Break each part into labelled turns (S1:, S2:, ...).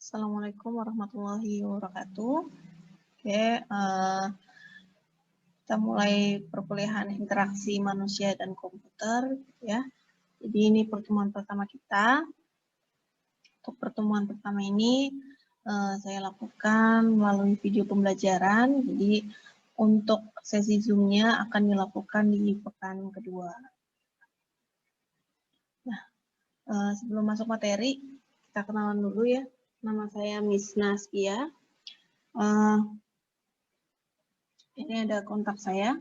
S1: Assalamualaikum warahmatullahi wabarakatuh. Oke, kita mulai perkuliahan interaksi manusia dan komputer, ya. Jadi ini pertemuan pertama kita. Untuk pertemuan pertama ini saya lakukan melalui video pembelajaran. Jadi untuk sesi Zoom-nya akan dilakukan di pekan kedua. Nah, sebelum masuk materi, kita kenalan dulu ya. Nama saya Miss Naskia. Ini ada kontak saya,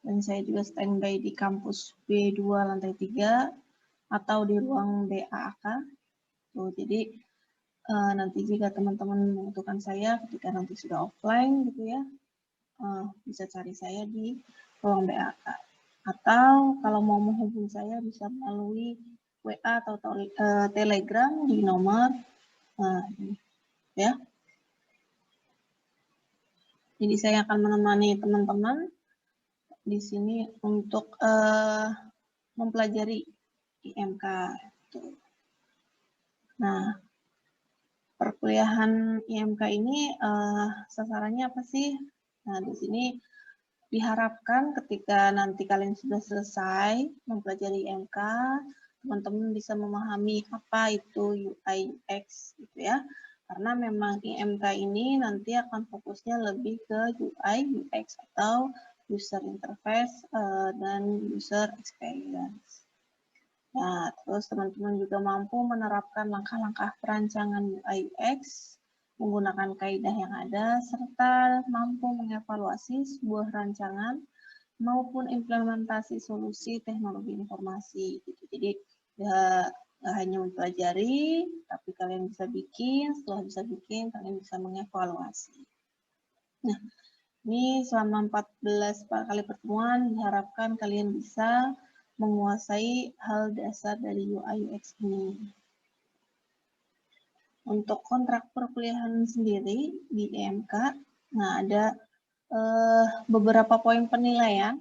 S1: dan saya juga standby di kampus B2 lantai 3 atau di ruang BAAK. Tuh, jadi nanti jika teman-teman membutuhkan saya ketika nanti sudah offline gitu ya, bisa cari saya di ruang BAAK. Atau kalau mau menghubungi saya bisa melalui WA atau Telegram di nomor ini, ya. Jadi saya akan menemani teman-teman di sini untuk mempelajari IMK. Nah, perkuliahan IMK ini sasarannya apa sih? Nah, di sini diharapkan ketika nanti kalian sudah selesai mempelajari IMK, teman-teman bisa memahami apa itu UI UX gitu ya. Karena memang IMK ini nanti akan fokusnya lebih ke UI UX atau user interface dan user experience. Nah, terus teman-teman juga mampu menerapkan langkah-langkah perancangan UI UX menggunakan kaidah yang ada, serta mampu mengevaluasi sebuah rancangan maupun implementasi solusi teknologi informasi. Gitu. Jadi, nggak hanya mempelajari, tapi kalian bisa bikin, setelah bisa bikin, kalian bisa mengevaluasi. Nah, ini selama 14 kali pertemuan, diharapkan kalian bisa menguasai hal dasar dari UI UX ini. Untuk kontrak perkuliahan sendiri di IMK, nah ada beberapa poin penilaian.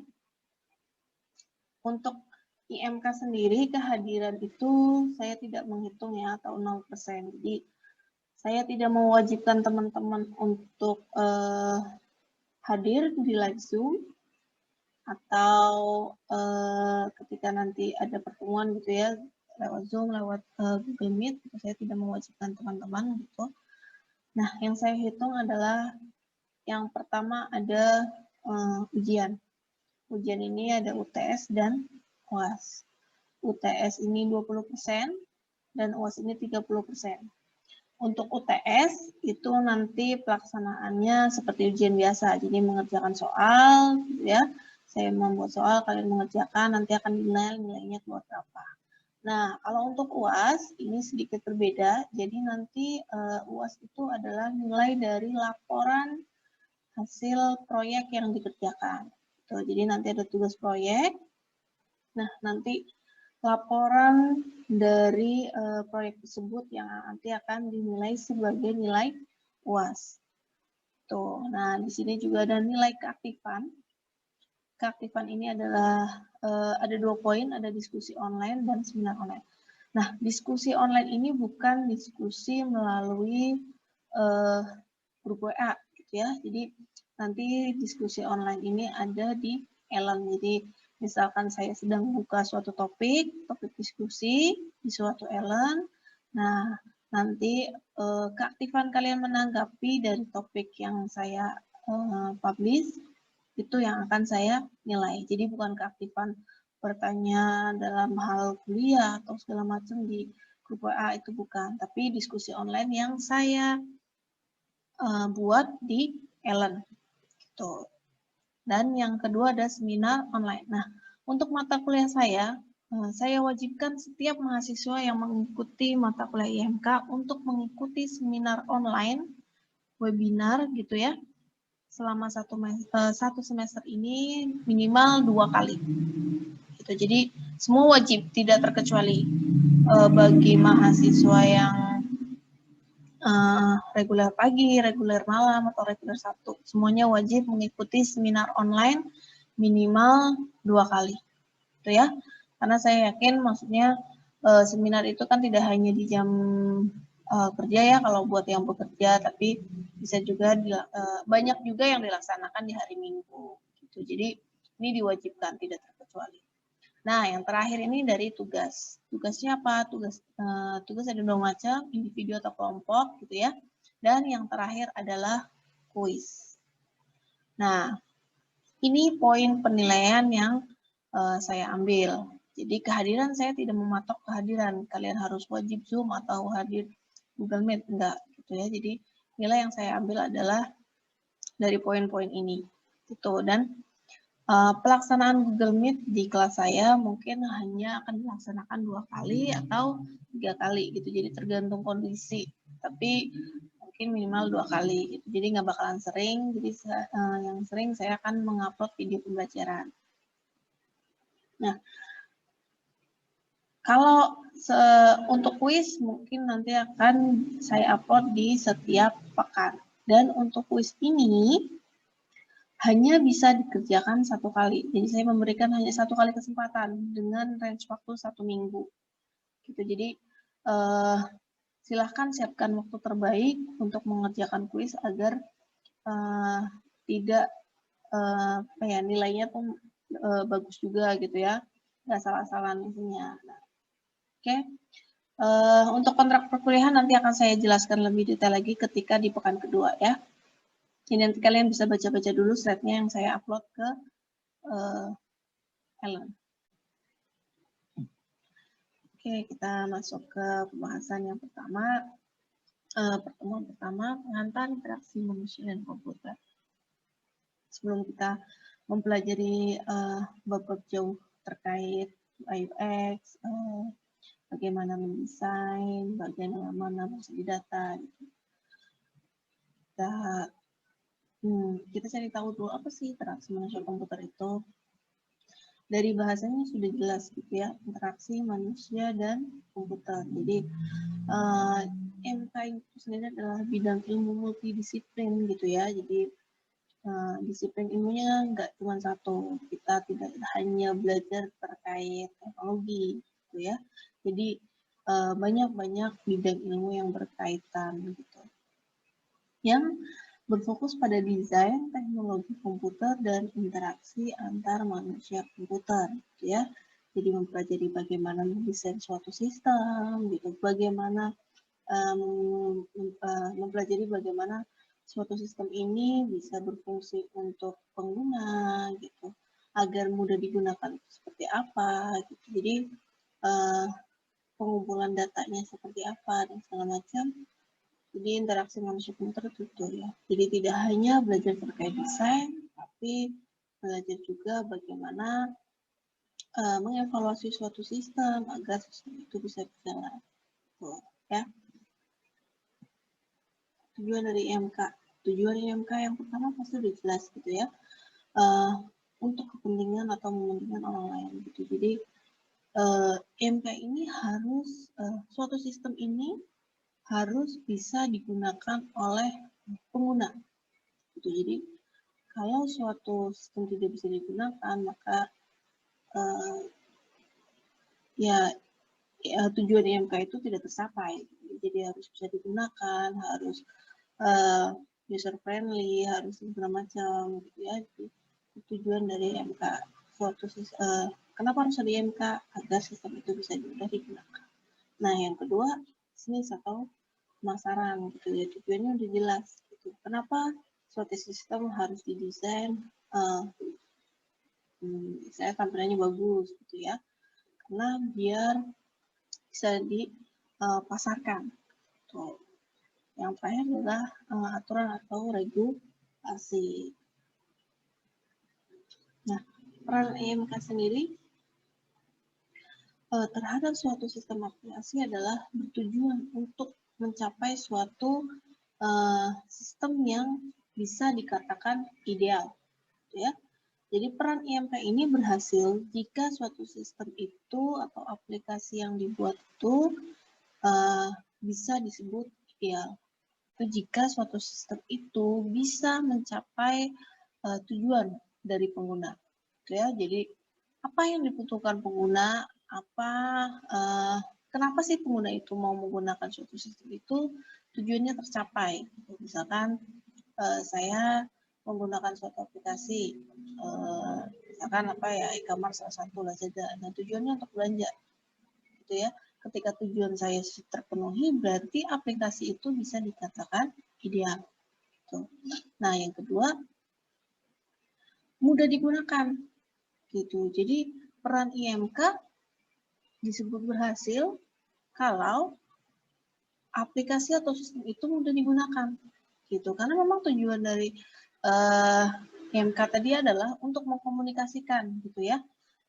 S1: Untuk IMK sendiri, kehadiran itu saya tidak menghitung ya, atau 0%. Jadi, saya tidak mewajibkan teman-teman untuk hadir di live Zoom, atau ketika nanti ada pertemuan gitu ya, lewat Zoom, lewat Google Meet, saya tidak mewajibkan teman-teman gitu. Nah, yang saya hitung adalah yang pertama ada ujian. Ujian ini ada UTS dan UAS. UTS ini 20% dan UAS ini 30%. Untuk UTS itu nanti pelaksanaannya seperti ujian biasa, jadi mengerjakan soal, ya. Saya membuat soal, kalian mengerjakan, nanti akan dinilai nilainya keluar berapa. Nah, kalau untuk UAS ini sedikit berbeda, jadi nanti UAS itu adalah nilai dari laporan hasil proyek yang dikerjakan. Tuh, jadi nanti ada tugas proyek. Nah, nanti laporan dari proyek tersebut yang nanti akan dinilai sebagai nilai UAS. Tuh, nah di sini juga ada nilai keaktifan. Keaktifan ini adalah ada 2 poin, ada diskusi online dan seminar online. Nah, diskusi online ini bukan diskusi melalui grup WA, gitu ya. Jadi nanti diskusi online ini ada di Ellen. Jadi misalkan saya sedang buka suatu topik diskusi di suatu Ellen. Nah, nanti keaktifan kalian menanggapi dari topik yang saya publish itu yang akan saya nilai. Jadi bukan keaktifan bertanya dalam hal kuliah atau segala macam di grup WA, itu bukan, tapi diskusi online yang saya buat di Ellen. Gitu. Dan yang kedua ada seminar online. Nah, untuk mata kuliah saya wajibkan setiap mahasiswa yang mengikuti mata kuliah IMK untuk mengikuti seminar online, webinar gitu ya, selama satu semester ini minimal 2 kali. Gitu. Jadi semua wajib, tidak terkecuali bagi mahasiswa yang reguler pagi, reguler malam, atau reguler Sabtu. Semuanya wajib mengikuti seminar online minimal 2 kali. Gitu ya. Karena saya yakin maksudnya seminar itu kan tidak hanya di jam kerja ya kalau buat yang bekerja, tapi bisa juga banyak juga yang dilaksanakan di hari Minggu gitu. Jadi ini diwajibkan, tidak terkecuali. Nah, yang terakhir ini dari tugas. Tugasnya apa? Tugas ada 2 macam, individu atau kelompok gitu ya. Dan yang terakhir adalah kuis. Nah, ini poin penilaian yang saya ambil. Jadi kehadiran saya tidak mematok kehadiran. Kalian harus wajib Zoom atau hadir Google Meet, enggak gitu ya. Jadi nilai yang saya ambil adalah dari poin-poin ini. Gitu. Dan pelaksanaan Google Meet di kelas saya mungkin hanya akan dilaksanakan 2 kali atau 3 kali gitu. Jadi tergantung kondisi. Tapi mungkin minimal 2 kali gitu. Jadi nggak bakalan sering. Jadi yang sering saya akan mengupload video pembelajaran. Nah, kalau untuk kuis mungkin nanti akan saya upload di setiap pekan. Dan untuk kuis ini hanya bisa dikerjakan 1 kali. Jadi saya memberikan hanya 1 kali kesempatan dengan range waktu 1 minggu. Gitu. Jadi silahkan siapkan waktu terbaik untuk mengerjakan kuis agar tidak nilainya tuh bagus juga gitu ya. Nggak salah-salahan isinya. Nah, oke. Untuk kontrak perkuliahan nanti akan saya jelaskan lebih detail lagi ketika di pekan kedua ya. Jadi nanti kalian bisa baca-baca dulu slide-nya yang saya upload ke Ellen. Oke, kita masuk ke pembahasan yang pertama. Pertemuan pertama, pengantar interaksi manusia dan komputer. Sebelum kita mempelajari bab-bab jauh terkait UX, bagaimana mendesain, bagaimana bersih data. Kita cari tahu dulu apa sih interaksi manusia komputer itu. Dari bahasanya sudah jelas gitu ya, interaksi manusia dan komputer. Jadi MK itu sendiri adalah bidang ilmu multidisiplin gitu ya. Jadi disiplin ilmunya nggak cuma satu. Kita tidak hanya belajar terkait teknologi gitu ya. Jadi banyak-banyak bidang ilmu yang berkaitan gitu. Yang berfokus pada desain, teknologi komputer, dan interaksi antar manusia komputer, gitu ya. Jadi mempelajari bagaimana mendesain suatu sistem, gitu. Bagaimana mempelajari bagaimana suatu sistem ini bisa berfungsi untuk pengguna, gitu. Agar mudah digunakan seperti apa, gitu. Jadi pengumpulan datanya seperti apa dan segala macam. Jadi interaksi manusia komputer itu ya. Jadi tidak hanya belajar terkait desain, tapi belajar juga bagaimana mengevaluasi suatu sistem agar sistem itu bisa berjalan. Tuh, ya. Tujuan dari MK. Tujuan dari MK yang pertama pasti sudah jelas gitu ya. Untuk kepentingan atau kepentingan orang lain gitu. Jadi MK ini harus suatu sistem ini harus bisa digunakan oleh pengguna. Gitu. Jadi kalau suatu sistem tidak bisa digunakan, maka tujuan IMK itu tidak tercapai. Jadi harus bisa digunakan, harus user friendly, harus segala macam, gitu ya. Jadi, tujuan dari IMK kenapa harus ada IMK? Agar sistem itu bisa mudah digunakan. Nah, yang kedua, bisnis atau pemasaran, gitu ya. Tujuannya udah jelas. Gitu. Kenapa suatu sistem harus didesain saya tampilannya bagus gitu ya, karena biar bisa dipasarkan. Tuh. Yang terakhir adalah aturan atau regulasi. Nah, peran IMK sendiri terhadap suatu sistem aplikasi adalah bertujuan untuk mencapai suatu sistem yang bisa dikatakan ideal, ya. Jadi peran IMK ini berhasil jika suatu sistem itu atau aplikasi yang dibuat itu bisa disebut ideal. Itu jika suatu sistem itu bisa mencapai tujuan dari pengguna. Ya, jadi apa yang dibutuhkan pengguna, apa kenapa sih pengguna itu mau menggunakan suatu sistem itu, tujuannya tercapai. Misalkan saya menggunakan suatu aplikasi, misalkan apa ya, e-commerce salah satu Lazada. Nah, tujuannya untuk belanja, gitu ya. Ketika tujuan saya terpenuhi, berarti aplikasi itu bisa dikatakan ideal. Gitu. Nah, yang kedua, mudah digunakan, gitu. Jadi peran IMK disebut berhasil kalau aplikasi atau sistem itu mudah digunakan, gitu. Karena memang tujuan dari IMK tadi adalah untuk mengkomunikasikan, gitu ya,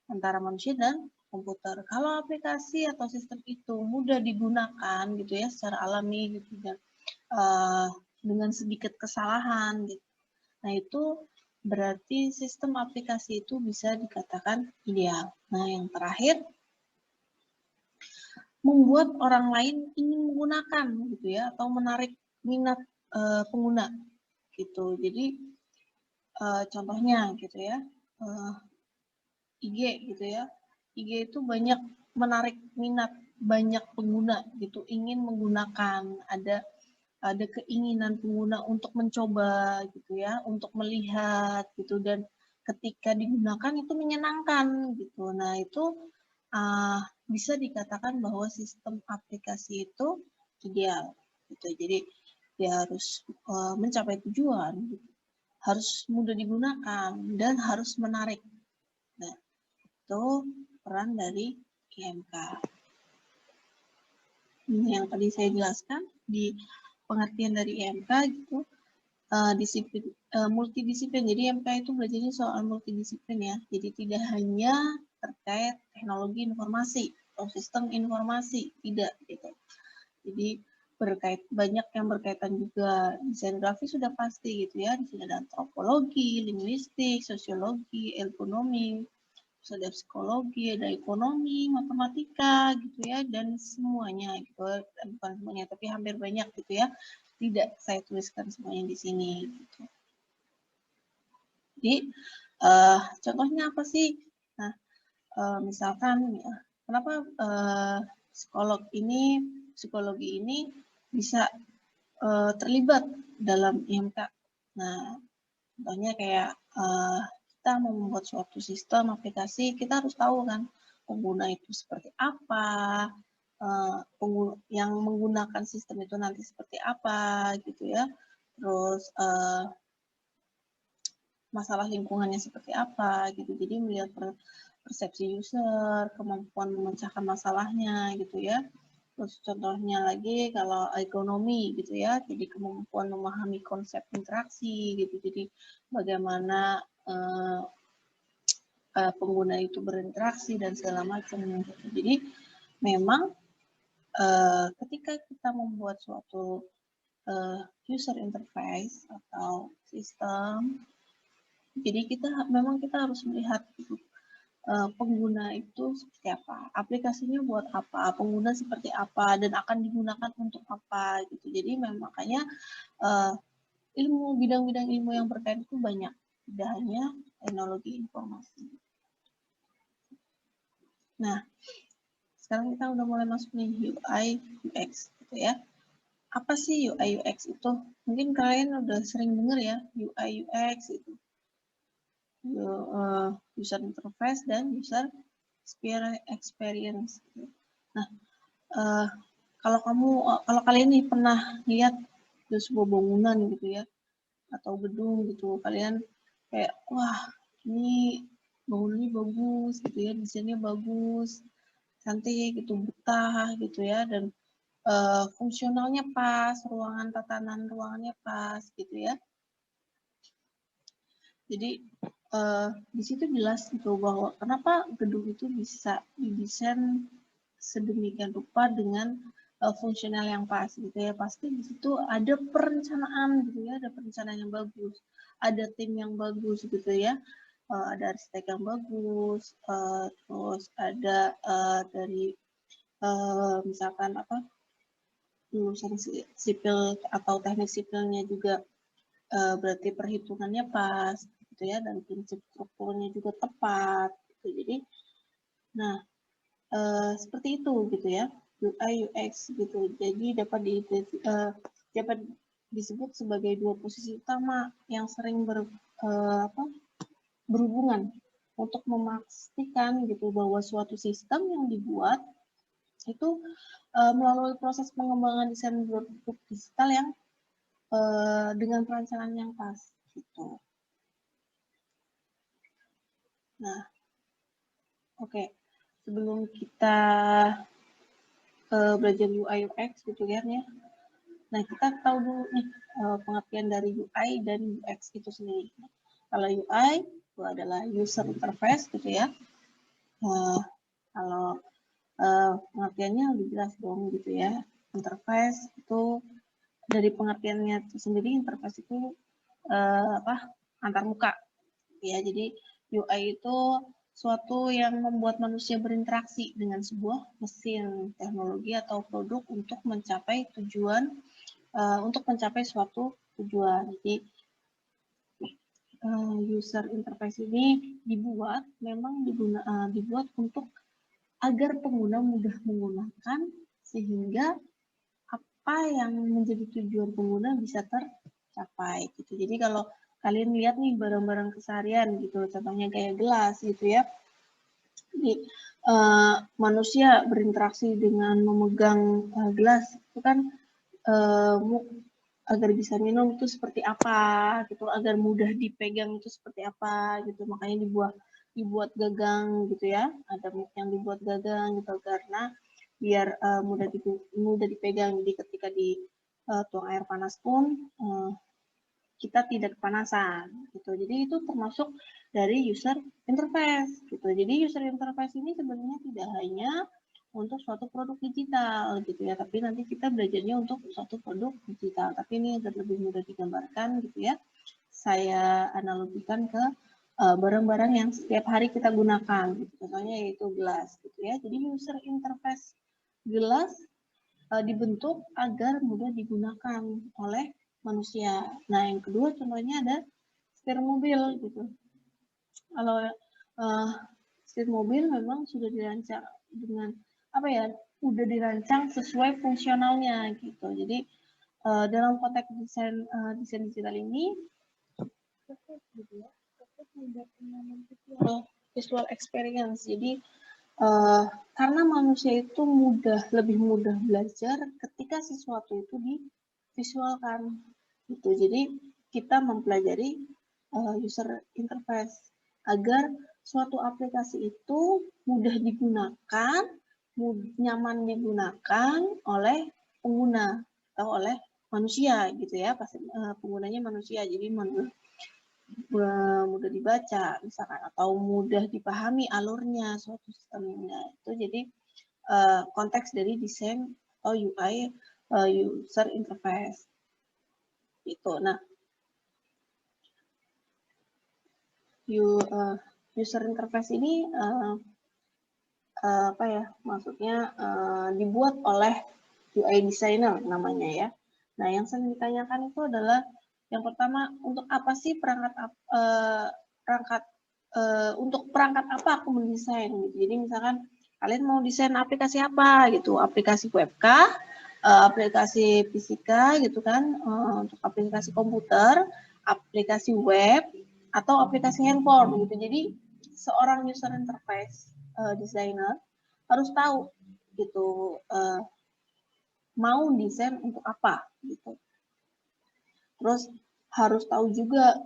S1: antara manusia dan komputer. Kalau aplikasi atau sistem itu mudah digunakan, gitu ya, secara alami, gitu, dan dengan sedikit kesalahan, gitu. Nah, itu berarti sistem aplikasi itu bisa dikatakan ideal. Nah, yang terakhir, membuat orang lain ingin menggunakan, gitu ya, atau menarik minat pengguna, gitu. Jadi contohnya, gitu ya, IG, gitu ya, IG itu banyak menarik minat banyak pengguna, gitu, ingin menggunakan, ada keinginan pengguna untuk mencoba, gitu ya, untuk melihat, gitu, dan ketika digunakan itu menyenangkan, gitu. Nah, itu bisa dikatakan bahwa sistem aplikasi itu ideal, gitu. Jadi dia harus mencapai tujuan, gitu, harus mudah digunakan, dan harus menarik. Nah, itu peran dari IMK. Ini yang tadi saya jelaskan di pengertian dari IMK, gitu. Disiplin multidisiplin. Jadi IMK itu belajarnya soal multidisiplin ya. Jadi tidak hanya terkait teknologi informasi atau sistem informasi, tidak gitu. Jadi banyak yang berkaitan juga. Desain grafis sudah pasti gitu ya. Di sini ada antropologi, linguistik, sosiologi, ekonomi, terus ada psikologi, ada ekonomi, matematika gitu ya, dan semuanya gitu. Bukan semuanya, tapi hampir banyak gitu ya. Tidak saya tuliskan semuanya di sini gitu. Jadi contohnya apa sih? Nah, misalkan ya, kenapa psikologi ini bisa terlibat dalam IMK. Nah, contohnya kayak kita mau membuat suatu sistem aplikasi, kita harus tahu kan pengguna itu seperti apa, yang menggunakan sistem itu nanti seperti apa gitu ya. Terus masalah lingkungannya seperti apa gitu. Jadi melihat persepsi user, kemampuan memecahkan masalahnya gitu ya. Terus contohnya lagi kalau ekonomi gitu ya, jadi kemampuan memahami konsep interaksi gitu. Jadi bagaimana pengguna itu berinteraksi dan segala macam gitu. Jadi memang ketika kita membuat suatu user interface atau sistem, jadi memang kita harus melihat gitu, pengguna itu seperti apa, aplikasinya buat apa, pengguna seperti apa, dan akan digunakan untuk apa gitu. Jadi makanya bidang-bidang ilmu yang berkaitan itu banyak, tidak hanya teknologi informasi. Nah, sekarang kita udah mulai masuk nih UI UX gitu ya. Apa sih UI UX itu? Mungkin kalian udah sering dengar ya UI UX itu. User interface dan user experience. Nah, kalau kalian nih pernah lihat sebuah bangunan gitu ya, atau gedung gitu, kalian kayak wah ini bangunannya bagus gitu ya, desainnya bagus, cantik gitu, betah gitu ya, dan fungsionalnya pas, tatanan ruangannya pas gitu ya. Jadi di situ jelas gitu bahwa kenapa gedung itu bisa didesain sedemikian rupa dengan fungsional yang pas gitu ya. Pasti di situ ada perencanaan gitu ya, ada perencanaan yang bagus, ada tim yang bagus gitu ya, ada arsitek yang bagus, terus ada dari misalkan apa lulusan sipil atau teknik sipilnya juga berarti perhitungannya pas gitu ya, dan prinsip strukturnya juga tepat gitu. Jadi nah seperti itu gitu ya. UI UX gitu. Jadi dapat disebut sebagai dua posisi utama yang sering berhubungan untuk memastikan gitu bahwa suatu sistem yang dibuat itu melalui proses pengembangan desain produk digital yang dengan perancangan yang pas gitu. Nah, oke. Sebelum kita belajar UI UX gitu kan ya. Nah, kita tahu dulu nih pengertian dari UI dan UX itu sendiri. Kalau UI itu adalah user interface gitu ya. Kalau pengertiannya lebih jelas dong gitu ya. Interface itu dari pengertiannya itu sendiri, interface itu antar muka ya. Jadi UI itu suatu yang membuat manusia berinteraksi dengan sebuah mesin, teknologi atau produk untuk mencapai tujuan, untuk mencapai suatu tujuan. Jadi user interface ini dibuat untuk agar pengguna mudah menggunakan sehingga apa yang menjadi tujuan pengguna bisa tercapai gitu. Jadi kalau kalian lihat nih barang-barang keseharian gitu, contohnya kayak gelas gitu ya. Jadi manusia berinteraksi dengan memegang gelas itu kan agar bisa minum itu seperti apa gitu, agar mudah dipegang itu seperti apa gitu, makanya dibuat gagang gitu ya, ada yang dibuat gagang gitu karena biar mudah dipegang. Jadi ketika tuang air panas pun kita tidak kepanasan gitu. Jadi itu termasuk dari user interface gitu. Jadi user interface ini sebenarnya tidak hanya untuk suatu produk digital gitu ya, tapi nanti kita belajarnya untuk suatu produk digital. Tapi ini agar lebih mudah digambarkan gitu ya. Saya analogikan ke barang-barang yang setiap hari kita gunakan. Gitu. Contohnya yaitu gelas gitu ya. Jadi user interface gelas dibentuk agar mudah digunakan oleh manusia. Nah, yang kedua contohnya ada setir mobil gitu. Kalau setir mobil memang sudah dirancang dengan udah dirancang sesuai fungsionalnya gitu. Jadi dalam konteks desain digital ini visual experience. Jadi karena manusia itu lebih mudah belajar ketika sesuatu itu divisualkan gitu. Jadi kita mempelajari user interface agar suatu aplikasi itu mudah digunakan, nyaman digunakan oleh pengguna atau oleh manusia gitu ya, pasti penggunanya manusia. Jadi mudah dibaca misalkan atau mudah dipahami alurnya suatu sistemnya itu. Jadi konteks dari desain atau UI user interface itu. Nah, user interface ini maksudnya dibuat oleh UI designer namanya ya. Nah, yang sering ditanyakan itu adalah yang pertama, untuk apa sih untuk perangkat apa aku mendesain gitu. Jadi misalkan kalian mau desain aplikasi apa gitu, aplikasi web kah, aplikasi fisika gitu kan, untuk aplikasi komputer, aplikasi web, atau aplikasi handphone gitu. Jadi seorang user interface designer harus tahu gitu mau desain untuk apa gitu. Terus harus tahu juga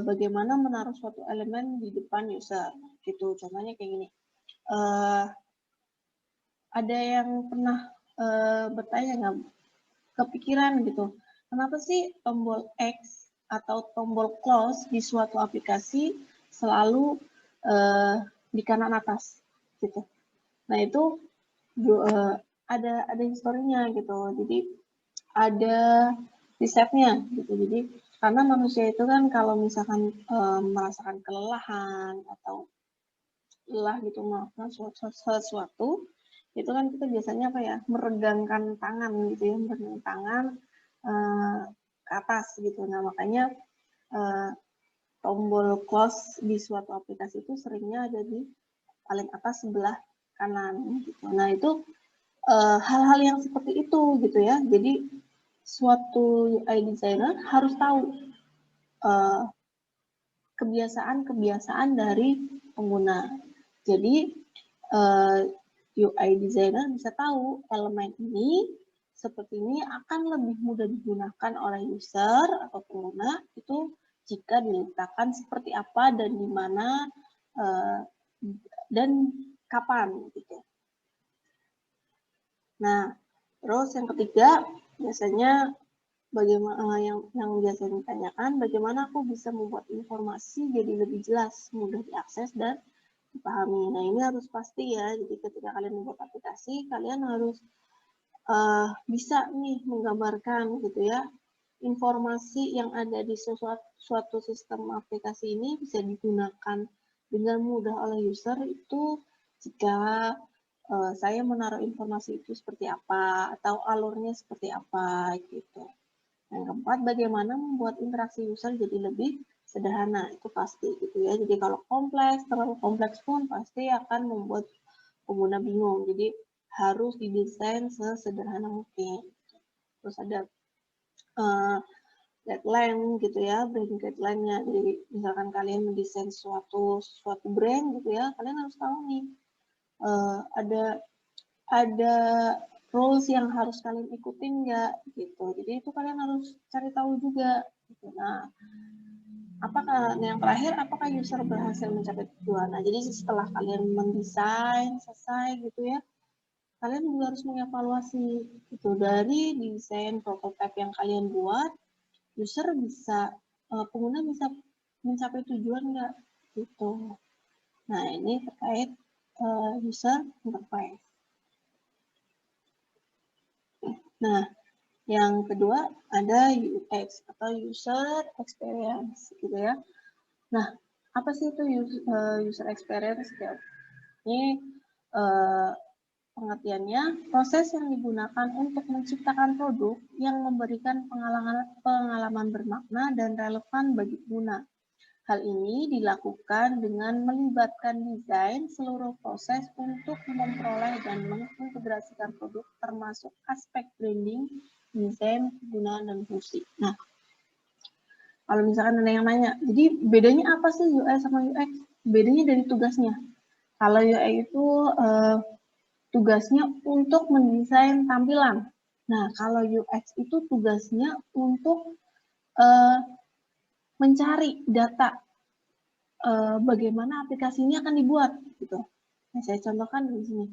S1: bagaimana menaruh suatu elemen di depan user gitu. Contohnya kayak gini. Ada yang pernah bertanya nggak, kepikiran gitu, kenapa sih tombol X atau tombol close di suatu aplikasi selalu di kanan atas gitu. Nah, itu ada historinya gitu. Jadi ada risetnya gitu. Jadi karena manusia itu kan kalau misalkan merasakan kelelahan atau lelah gitu melakukan sesuatu, itu kan kita biasanya meregangkan tangan gitu ya, meregangkan tangan ke atas gitu. Nah, makanya tombol close di suatu aplikasi itu seringnya ada di paling atas sebelah kanan gitu. Nah, itu hal-hal yang seperti itu gitu ya. Jadi suatu UI designer harus tahu kebiasaan-kebiasaan dari pengguna. Jadi UI designer bisa tahu elemen ini seperti ini akan lebih mudah digunakan oleh user atau pengguna itu jika diletakkan seperti apa dan di mana dan kapan gitu. Nah, terus yang ketiga biasanya bagaimana yang biasanya ditanyakan, bagaimana aku bisa membuat informasi jadi lebih jelas, mudah diakses dan dipahami. Nah, ini harus pasti ya. Jadi ketika kalian membuat aplikasi, kalian harus bisa nih menggambarkan gitu ya informasi yang ada di suatu sistem aplikasi ini bisa digunakan dengan mudah oleh user itu jika saya menaruh informasi itu seperti apa atau alurnya seperti apa gitu. Yang keempat, bagaimana membuat interaksi user jadi lebih sederhana, itu pasti gitu ya. Jadi kalau kompleks, terlalu kompleks pun pasti akan membuat pengguna bingung. Jadi harus didesain sesederhana mungkin. Terus ada guideline gitu ya, brand guideline-nya. Jadi misalkan kalian mendesain suatu brand gitu ya, kalian harus tahu nih ada rules yang harus kalian ikutin nggak gitu. Jadi itu kalian harus cari tahu juga. Gitu. Nah, apakah yang terakhir apakah user berhasil mencapai tujuan? Nah, jadi setelah kalian mendesain selesai gitu ya, kalian juga harus mengevaluasi itu dari desain prototipe yang kalian buat, user bisa pengguna bisa mencapai tujuan nggak gitu. Nah, ini terkait user interface. Nah, yang kedua ada UX atau user experience gitu ya. Nah, apa sih itu user experience? Ini pengertiannya proses yang digunakan untuk menciptakan produk yang memberikan pengalaman bermakna dan relevan bagi pengguna. Hal ini dilakukan dengan melibatkan desain seluruh proses untuk memperoleh dan mengintegrasikan produk termasuk aspek branding, desain, penggunaan, dan fungsi. Nah, kalau misalkan ada yang nanya, jadi bedanya apa sih UI sama UX? Bedanya dari tugasnya. Kalau UI itu tugasnya untuk mendesain tampilan. Nah, kalau UX itu tugasnya untuk mencari data bagaimana aplikasi ini akan dibuat gitu. Nah, saya contohkan di sini.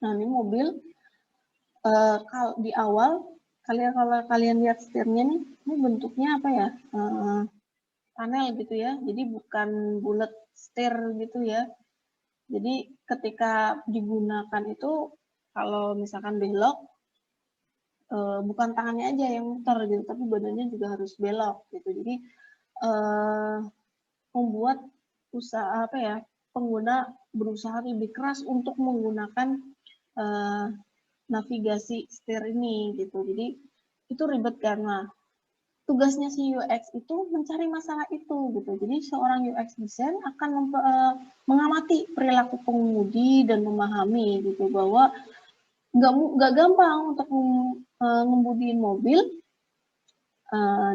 S1: Nah, ini mobil kalau di awal kalau kalian lihat setirnya nih, ini bentuknya apa ya? Panel gitu ya. Jadi bukan bulat setir gitu ya. Jadi ketika digunakan itu kalau misalkan belok bukan tangannya aja yang muter gitu, tapi badannya juga harus belok gitu. Jadi membuat usaha apa ya pengguna berusaha lebih keras untuk menggunakan navigasi setir ini gitu. Jadi itu ribet karena tugasnya si UX itu mencari masalah itu gitu. Jadi seorang UX design akan mengamati perilaku pengemudi dan memahami gitu bahwa nggak gampang untuk mengemudiin mobil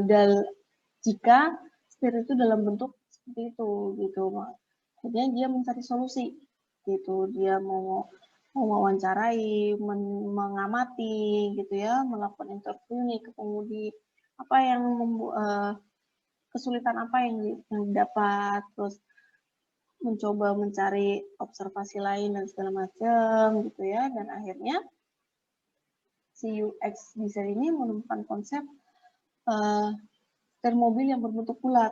S1: dan jika setir itu dalam bentuk seperti itu gitu. Akhirnya dia mencari solusi gitu. Dia mau mewawancarai, mengamati gitu ya, melakukan interview nih ke pengemudi apa yang kesulitan apa yang didapat, terus mencoba mencari observasi lain dan segala macam gitu ya, dan akhirnya si UX design ini menemukan konsep setir mobil yang berbentuk bulat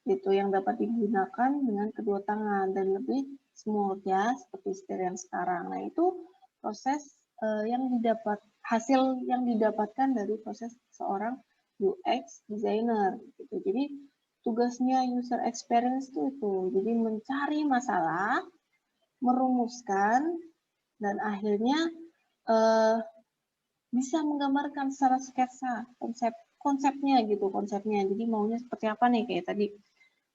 S1: gitu yang dapat digunakan dengan kedua tangan dan lebih smooth ya seperti setir yang sekarang. Nah itu proses yang hasil yang didapatkan dari proses seorang UX designer gitu. Jadi tugasnya user experience itu jadi mencari masalah, merumuskan dan akhirnya bisa menggambarkan secara sketsa konsepnya gitu jadi maunya seperti apa nih kayak tadi.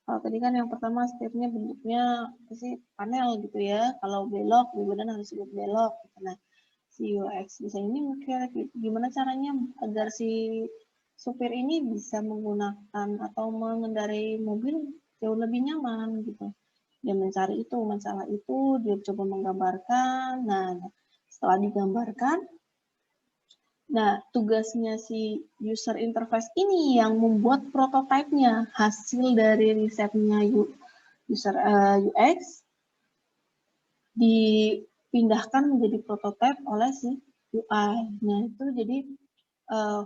S1: Kalau tadi kan yang pertama setirnya bentuknya sih panel gitu ya. Kalau belok di badan harus belok gitu. Nah, si UX design ini mikir gimana caranya agar si supir ini bisa menggunakan atau mengendarai mobil jauh lebih nyaman gitu. Dia mencari itu, masalah itu, dia coba menggambarkan. Nah, setelah digambarkan, nah tugasnya si user interface ini yang membuat prototipenya, hasil dari risetnya user UX dipindahkan menjadi prototipe oleh si UI. Nah, itu jadi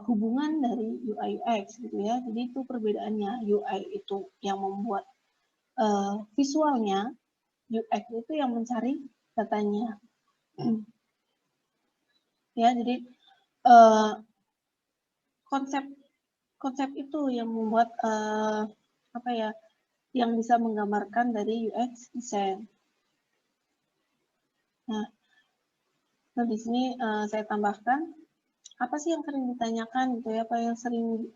S1: hubungan dari UI UX gitu ya. Jadi itu perbedaannya. UI itu yang membuat visualnya, UX itu yang mencari datanya. Ya, jadi konsep itu yang membuat apa ya, yang bisa menggambarkan dari UX design. Nah di sini saya tambahkan apa sih yang sering ditanyakan gitu ya, apa yang sering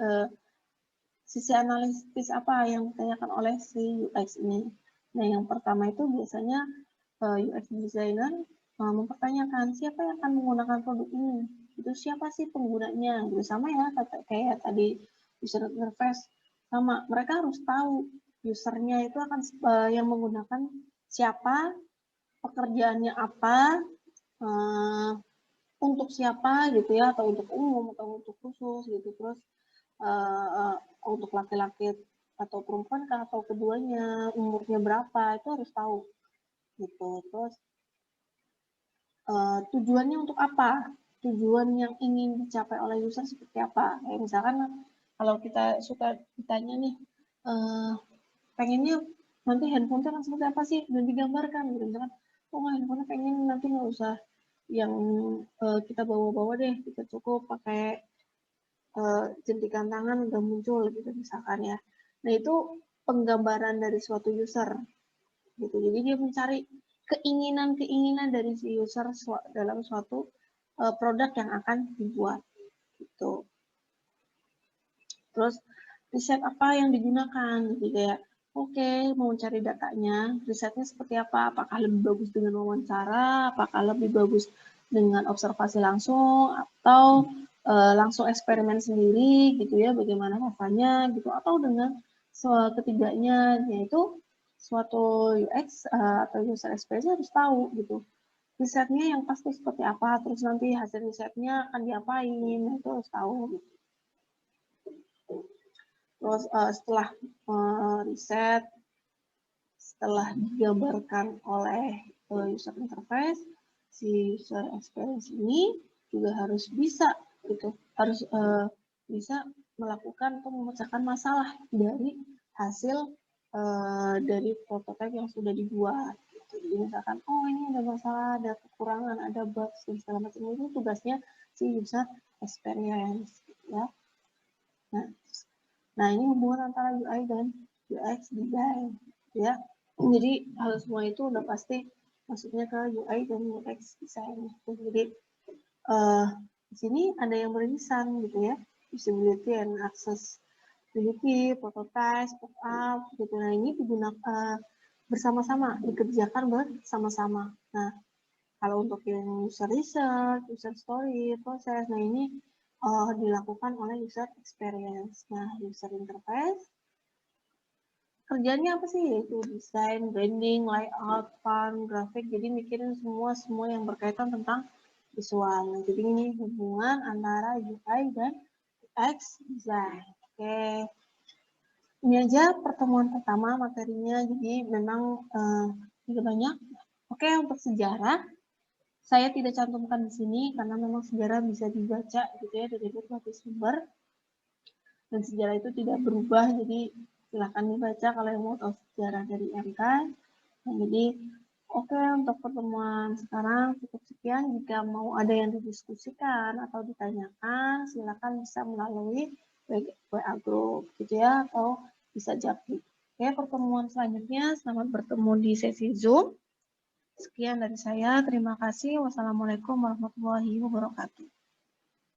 S1: sisi analitis apa yang ditanyakan oleh si UX ini. Nah yang pertama itu biasanya UX designer mempertanyakan siapa yang akan menggunakan produk ini, itu siapa sih penggunanya, gitu. Sama ya kayak tadi user interface, sama mereka harus tahu usernya itu akan yang menggunakan siapa, pekerjaannya apa, untuk siapa gitu ya, atau untuk umum atau untuk khusus gitu. Terus untuk laki-laki atau perempuan kan, atau keduanya, umurnya berapa, itu harus tahu gitu. Terus tujuannya untuk apa, tujuan yang ingin dicapai oleh user seperti apa. Kayak misalkan kalau kita suka ditanya nih, pengennya nanti handphone itu seperti apa sih, dan digambarkan gitu. Misalkan, oh handphone pengen nanti nggak usah yang kita bawa-bawa deh, kita cukup pakai jentikan tangan udah muncul gitu misalkan ya. Nah itu penggambaran dari suatu user gitu. Jadi dia mencari keinginan-keinginan dari si user dalam suatu produk yang akan dibuat gitu. Terus riset apa yang digunakan gitu ya. Oke, mau cari datanya, risetnya seperti apa? Apakah lebih bagus dengan wawancara, apakah lebih bagus dengan observasi langsung, atau langsung eksperimen sendiri gitu ya, bagaimana rasanya gitu, atau dengan ketiganya, yaitu suatu UX atau user experience harus tahu gitu. Risetnya yang pasti seperti apa, terus nanti hasil risetnya akan diapain, itu harus tahu gitu. Terus setelah riset, setelah digambarkan oleh user interface, si user experience ini juga harus bisa gitu, harus bisa melakukan atau memecahkan masalah dari hasil dari prototipe yang sudah dibuat. Gitu. Jadi misalkan, oh ini ada masalah, ada kekurangan, ada bugs dan segala macam, itu tugasnya si user experience, gitu ya. Nah, ini hubungan antara UI dan UX design, ya. Jadi hal semua itu udah pasti masuknya ke UI dan UX design. Jadi di sini ada yang beririsan gitu ya, usability and accessibility, prototype, pop-up, gitu. Nah ini digunakan bersama-sama, dikerjakan bersama-sama. Nah kalau untuk yang user research, user story, proses, nah ini dilakukan oleh user experience. Nah, user interface kerjanya apa sih? Yaitu desain, branding, layout, font, grafik. Jadi mikirin semua yang berkaitan tentang visual. Nah, jadi ini hubungan antara UI dan UX design. Oke. Ini aja pertemuan pertama materinya. Jadi memang tidak banyak. Oke, untuk sejarah saya tidak cantumkan di sini karena memang sejarah bisa dibaca gitu ya dari berbagai sumber, dan sejarah itu tidak berubah, jadi silakan dibaca kalau yang mau tahu sejarah dari MK. Nah, jadi oke, untuk pertemuan sekarang cukup sekian. Jika mau ada yang didiskusikan atau ditanyakan, silakan bisa melalui WA group gitu ya, atau bisa japri. Oke, pertemuan selanjutnya selamat bertemu di sesi Zoom. Sekian dari saya, terima kasih. Wassalamualaikum warahmatullahi wabarakatuh.